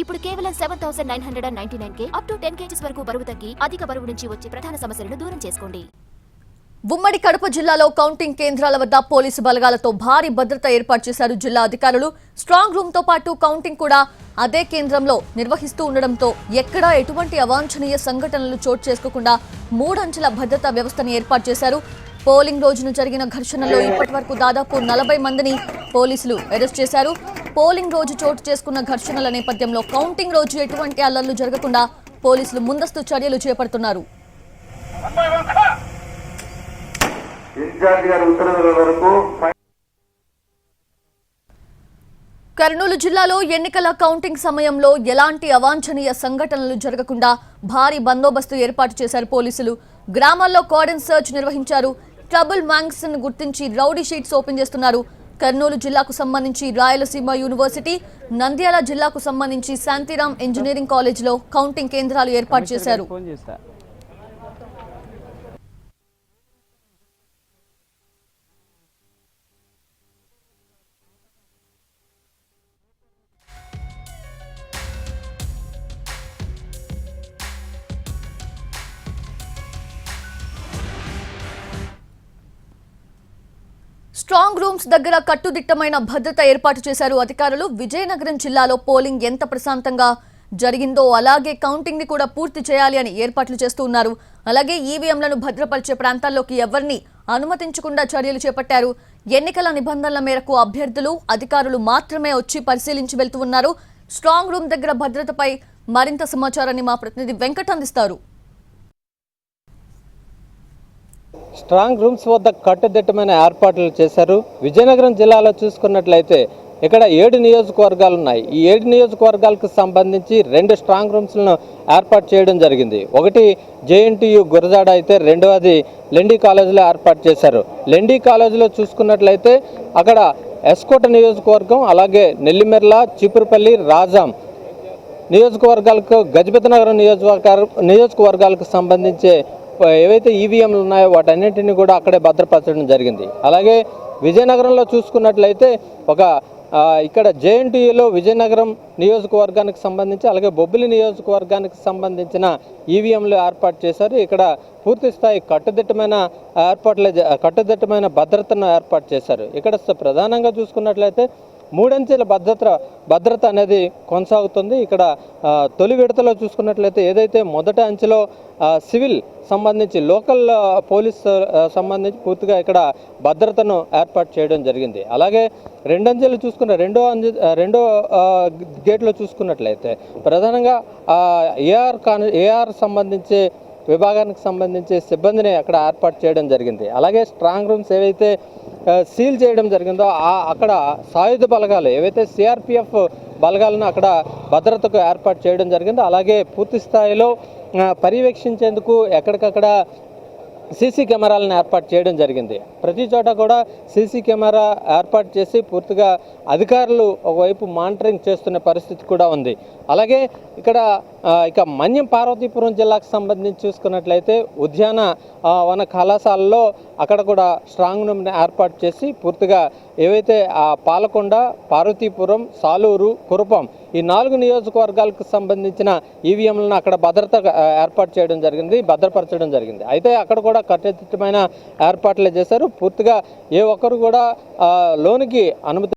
ఇప్పుడు కేవలం 7,999 up to 10 kgs వరకు బరువు తగ్గి అధిక బరువు నుంచి వచ్చే ప్రధాన సమస్యలను దూరం చేసుకోండి. ఉమ్మడి కడప జిల్లాలో కౌంటింగ్ కేంద్రాల వద్ద పోలీసు బలగాలతో భారీ భద్రత ఏర్పాటు చేశారు జిల్లా అధికారులు. స్ట్రాంగ్ రూమ్ తో పాటు కౌంటింగ్ కూడా అదే కేంద్రంలో నిర్వహిస్తూ ఉండడంతో ఎక్కడా ఎటువంటి అవాంఛనీయ సంఘటనలు చోటు చేసుకోకుండా 3 అంచెల భద్రతా వ్యవస్థను ఏర్పాటు చేశారు. పోలింగ్ రోజున జరిగిన ఘర్షణలో ఇప్పటివరకు దాదాపు 40 మందిని పోలీసులు అరెస్ట్ చేశారు. పోలింగ్ రోజు చోటు చేసుకున్న ఘర్షణల నేపథ్యంలో కౌంటింగ్ రోజు ఎటువంటి అల్లర్లు జరగకుండా పోలీసులు ముందస్తు చర్యలు చేపడుతున్నారు. కర్నూలు జిల్లాలో ఎన్నికల కౌంటింగ్ సమయంలో ఎలాంటి అవాంఛనీయ సంఘటనలు జరగకుండా భారీ బందోబస్తు ఏర్పాటు చేశారు పోలీసులు. గ్రామాల్లో కార్డన్ సర్చ్ నిర్వహించారు. ట్రబుల్ మ్యాంగ్స్ ను గుర్తించి రౌడీ షీట్స్ ఓపెన్ చేస్తున్నారు. కర్నూలు జిల్లాకు సంబంధించి రాయలసీమ యూనివర్సిటీ, నంద్యాల జిల్లాకు సంబంధించి శాంతిరామ్ ఇంజనీరింగ్ కాలేజీలో కౌంటింగ్ కేంద్రాలు ఏర్పాటు చేశారు. స్ట్రాంగ్ రూమ్స్ దగ్గర కట్టుదిట్టమైన భద్రత ఏర్పాటు చేశారు అధికారులు. విజయనగరం జిల్లాలో పోలింగ్ ఎంత ప్రశాంతంగా జరిగిందో అలాగే కౌంటింగ్ ని కూడా పూర్తి చేయాలి అని ఏర్పాట్లు చేస్తూ ఉన్నారు. అలాగే ఈవీఎంలను భద్రపరిచే ప్రాంతాల్లోకి ఎవరిని అనుమతించకుండా చర్యలు చేపట్టారు. ఎన్నికల నిబంధనల మేరకు అభ్యర్థులు, అధికారులు మాత్రమే వచ్చి పరిశీలించి వెళ్తూ ఉన్నారు. స్ట్రాంగ్ రూమ్ దగ్గర భద్రతపై మరింత సమాచారాన్ని మా ప్రతినిధి వెంకట్ అందిస్తారు. స్ట్రాంగ్ రూమ్స్ వద్ద కట్టుదిట్టమైన ఏర్పాట్లు చేశారు. విజయనగరం జిల్లాలో చూసుకున్నట్లయితే ఇక్కడ 7 నియోజకవర్గాలు ఉన్నాయి. ఈ 7 నియోజకవర్గాలకు సంబంధించి 2 స్ట్రాంగ్ రూమ్స్లను ఏర్పాటు చేయడం జరిగింది. ఒకటి జేఎన్టీయు గురజాడ అయితే రెండవది లెండి కాలేజీలో ఏర్పాటు చేశారు. లెండి కాలేజీలో చూసుకున్నట్లయితే అక్కడ ఎస్కోట నియోజకవర్గం, అలాగే నెల్లిమెర్ల, చీపురుపల్లి, రాజాం నియోజకవర్గాలకు, గజపతినగరం నియోజకవర్గాలకు సంబంధించే ఏవైతే ఈవీఎంలు ఉన్నాయో వాటన్నింటినీ కూడా అక్కడే భద్రపరచడం జరిగింది. అలాగే విజయనగరంలో చూసుకున్నట్లయితే ఇక్కడ జేఎన్టీయూలో విజయనగరం నియోజకవర్గానికి సంబంధించి, అలాగే బొబ్బిలి నియోజకవర్గానికి సంబంధించిన ఈవీఎంలు ఏర్పాటు చేశారు. ఇక్కడ పూర్తి స్థాయి కట్టుదిట్టమైన భద్రతను ఏర్పాటు చేశారు. ఇక్కడ ప్రధానంగా చూసుకున్నట్లయితే 3 అంచెల భద్రత అనేది కొనసాగుతుంది. ఇక్కడ తొలి విడతలో చూసుకున్నట్లయితే ఏదైతే మొదటి అంచెలో సివిల్ సంబంధించి, లోకల్ పోలీస్ సంబంధించి పూర్తిగా ఇక్కడ భద్రతను ఏర్పాటు చేయడం జరిగింది. అలాగే 2 అంచెలు చూసుకున్న రెండో గేట్లో చూసుకున్నట్లయితే ప్రధానంగా ఏఆర్ సంబంధించి విభాగానికి సంబంధించి సిబ్బందిని అక్కడ ఏర్పాటు చేయడం జరిగింది. అలాగే స్ట్రాంగ్ రూమ్స్ ఏవైతే సీల్ చేయడం జరిగిందో అక్కడ సాయుధ బలగాలు ఏవైతే సిఆర్పిఎఫ్ బలగాలను అక్కడ భద్రతకు ఏర్పాటు చేయడం జరిగింది. అలాగే పూర్తి స్థాయిలో పర్యవేక్షించేందుకు ఎక్కడికక్కడ సీసీ కెమెరాలను ఏర్పాటు చేయడం జరిగింది. ప్రతి చోట కూడా సీసీ కెమెరా ఏర్పాటు చేసి పూర్తిగా అధికారులు ఒకవైపు మానిటరింగ్ చేస్తున్న పరిస్థితి కూడా ఉంది. అలాగే ఇక మన్యం పార్వతీపురం జిల్లాకు సంబంధించి చూసుకున్నట్లయితే ఉద్యానవన కళాశాలలో అక్కడ కూడా స్ట్రాంగ్ రూమ్ని ఏర్పాటు చేసి పూర్తిగా ఏవైతే పాలకొండ, పార్వతీపురం, సాలూరు, కురుపం ఈ 4 నియోజకవర్గాలకు సంబంధించిన ఈవీఎంలను అక్కడ భద్రపరచడం జరిగింది. అయితే అక్కడ కూడా కట్టుదిట్టమైన ఏర్పాట్లే చేశారు. పూర్తిగా ఏ ఒక్కరు కూడా లోనికి అనుమతి